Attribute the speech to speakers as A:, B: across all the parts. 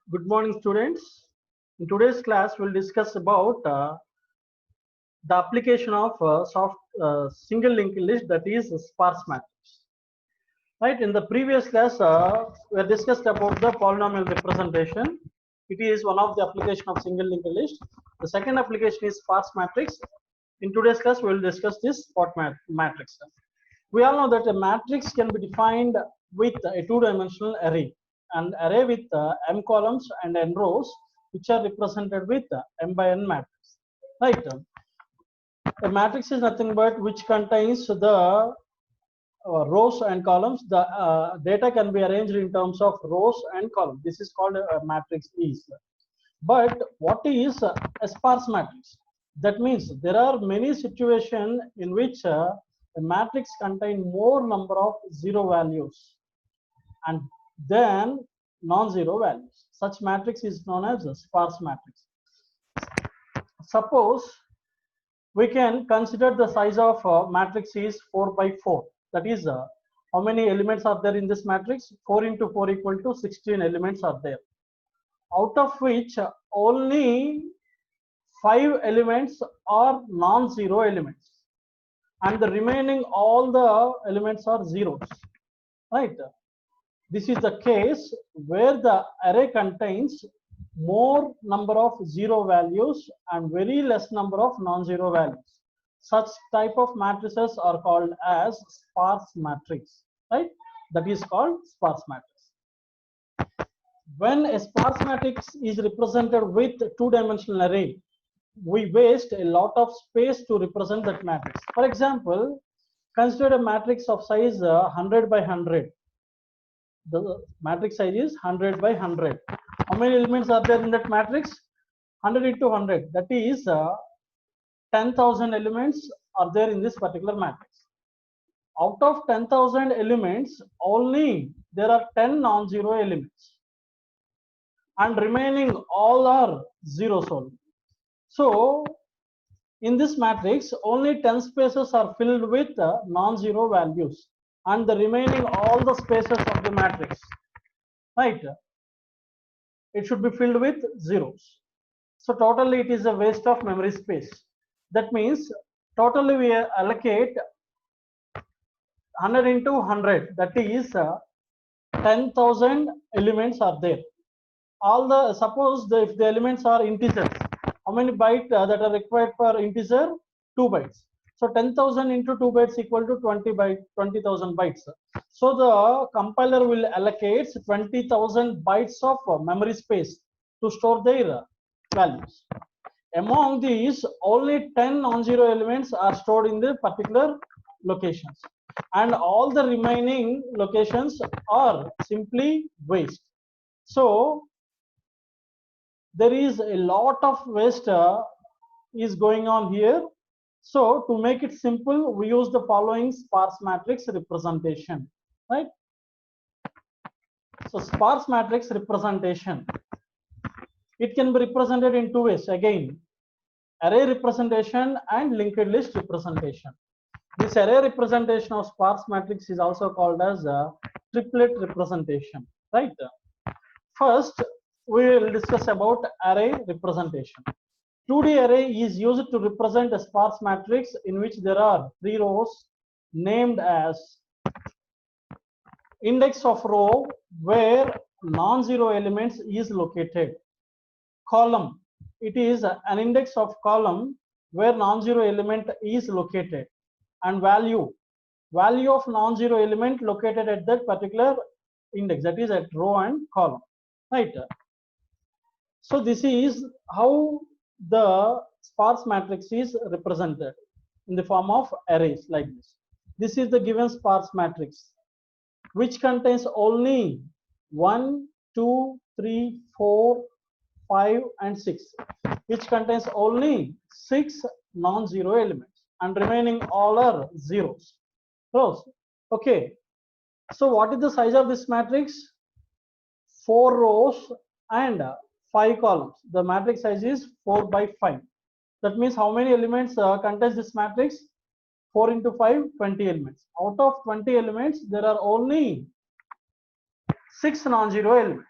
A: Good morning, students. In today's class, we'll discuss about the application of single linked list, that is sparse matrix. Right. In the previous class, we discussed about the polynomial representation. It is one of the application of single linked list. The second application is sparse matrix. In today's class, we will discuss this matrix. We all know that a matrix can be defined with a two-dimensional array, an array with m columns and n rows, which are represented with m by n matrix. Right. A matrix is nothing but which contains the rows and columns. The data can be arranged in terms of rows and columns. This is called a matrix is. But what is a sparse matrix? That means there are many situations in which a matrix contain more number of zero values and then non-zero values. Such matrix is known as a sparse matrix. Suppose we can consider the size of matrix is 4 by 4. That is, how many elements are there in this matrix? 4 into 4 equal to 16 elements are there. Out of which only 5 elements are non-zero elements, and the remaining all the elements are zeros. Right? This is the case where the array contains more number of zero values and very less number of non-zero values. Such type of matrices are called as sparse matrix. Right? That is called sparse matrix. When a sparse matrix is represented with two-dimensional array, we waste a lot of space to represent that matrix. For example, consider a matrix of size 100 by 100. The matrix size is 100 by 100. How many elements are there in that matrix? 100 into 100. That is 10,000 elements are there in this particular matrix. Out of 10,000 elements, only there are 10 non-zero elements, and remaining all are zeros only. So, in this matrix, only 10 spaces are filled with non-zero values, and the remaining all the spaces of the matrix, right, it should be filled with zeros. So, totally it is a waste of memory space. That means, totally we allocate 100 into 100, that is 10,000 elements are there. Suppose if the elements are integers, how many bytes that are required for integer? 2 bytes. So 10,000 into 2 bytes equal to 20,000 bytes. So the compiler will allocate 20,000 bytes of memory space to store their values. Among these, only 10 non-zero elements are stored in the particular locations, and all the remaining locations are simply waste. So there is a lot of waste is going on here. So to make it simple, we use the following sparse matrix representation, right? So sparse matrix representation, it can be represented in two ways. Again, array representation and linked list representation. This array representation of sparse matrix is also called as a triplet representation, right? First, we will discuss about array representation. 2D array is used to represent a sparse matrix in which there are 3 rows named as index of row where non-zero elements is located. Column, it is an index of column where non-zero element is located. And value of non-zero element located at that particular index, that is at row and column, right? So this is how the sparse matrix is represented in the form of arrays like this. This is the given sparse matrix, which contains only 1, 2, 3, 4, 5, and 6, which contains only 6 non-zero elements, and remaining all are zeros. Rows. Okay. So what is the size of this matrix? 4 rows and 5 columns. The matrix size is 4 by 5. That means how many elements contains this matrix? 4 into 5, 20 elements. Out of 20 elements, there are only 6 non-zero elements.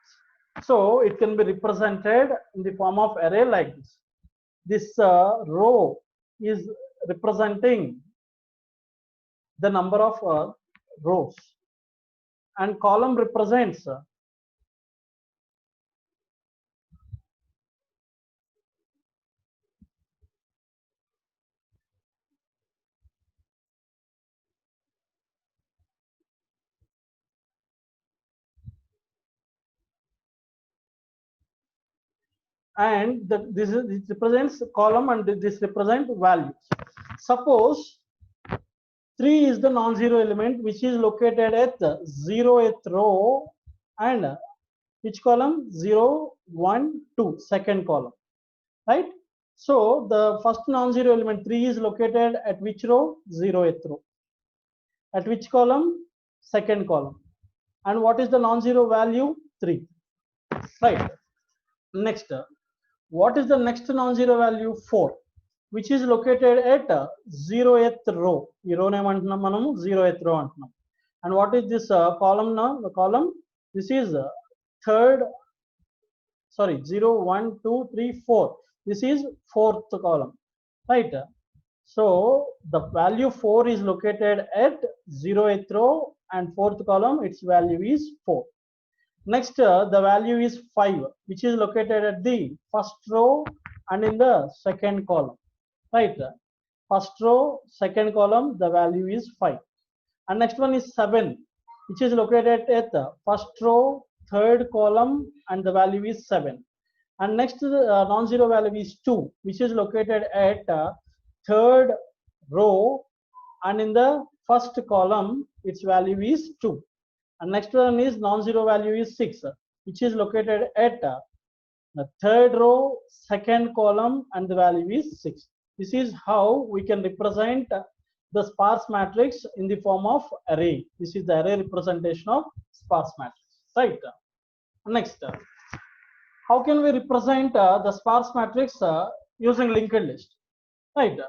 A: So it can be represented in the form of array like this. This row is representing the number of rows, and column represents and this represents column and this represent values. Suppose 3 is the non-zero element which is located at the 0th row and which column? 0, 1, 2, second column, right? So the first non-zero element 3 is located at which row? 0th row. At which column? Second column. And what is the non-zero value? 3, right? Next, what is the next non-zero value? 4, which is located at 0th row. Ee row name antunam manamu 0th row antunam. And what is this column now? The column, this is third, sorry, 0, 1, 2, 3, 4. This is fourth column, right? So the value 4 is located at 0th row and fourth column, its value is 4. Next, the value is 5, which is located at the first row and in the second column, right? First row, second column, the value is 5. And next one is 7, which is located at the first row, third column, and the value is 7. And next, non-zero value is 2, which is located at third row and in the first column, its value is 2. And next one is non-zero value is 6, which is located at the third row, second column, and the value is 6. This is how we can represent the sparse matrix in the form of array. This is the array representation of sparse matrix, right? Next, how can we represent the sparse matrix using linked list, right?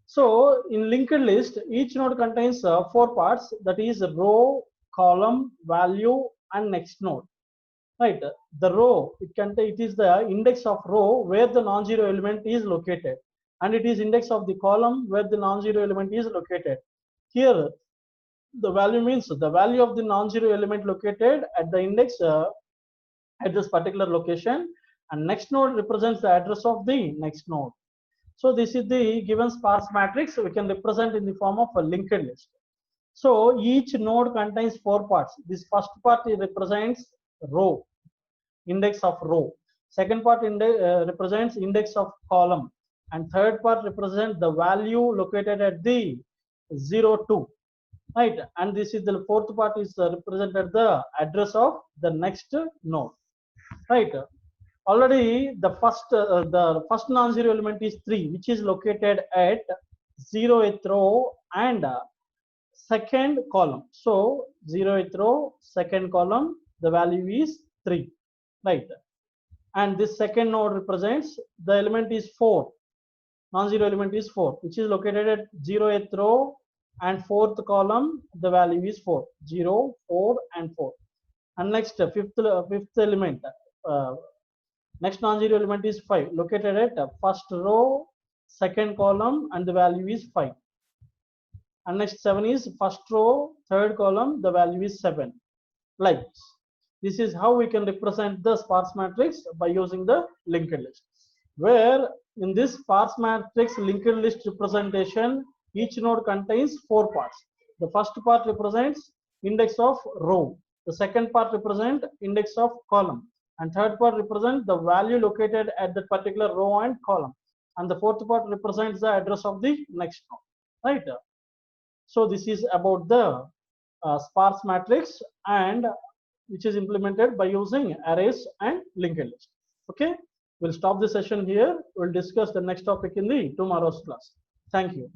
A: So in linked list, each node contains 4 parts, that is row, column, value, and next node, right? The row, it is the index of row where the non-zero element is located, and it is index of the column where the non-zero element is located. Here the value means the value of the non-zero element located at the index at this particular location, and next node represents the address of the next node. So this is the given sparse matrix we can represent in the form of a linked list. So each node contains 4 parts. This first part represents row, index of row. Second part represents index of column, and third part represents the value located at the 0, 2, right? And this is the fourth part is represented the address of the next node, right? Already the first non-zero element is 3, which is located at 0th row and second column. So 0th row, second column, the value is 3, right? And this second node represents the element is 4, non-zero element is 4, which is located at 0th row and fourth column, the value is 4, 0, 4, and 4. And next fifth element, next non-zero element is 5, located at first row, second column, and the value is 5. And next 7 is first row, third column, the value is 7. Like this. This is how we can represent the sparse matrix by using the linked list. Where in this sparse matrix linked list representation, each node contains 4 parts. The first part represents index of row. The second part represents index of column. And third part represents the value located at that particular row and column. And the fourth part represents the address of the next node, right? So this is about the sparse matrix, and which is implemented by using arrays and linked list. Okay, we'll stop the session here. We'll discuss the next topic in the tomorrow's class. Thank you.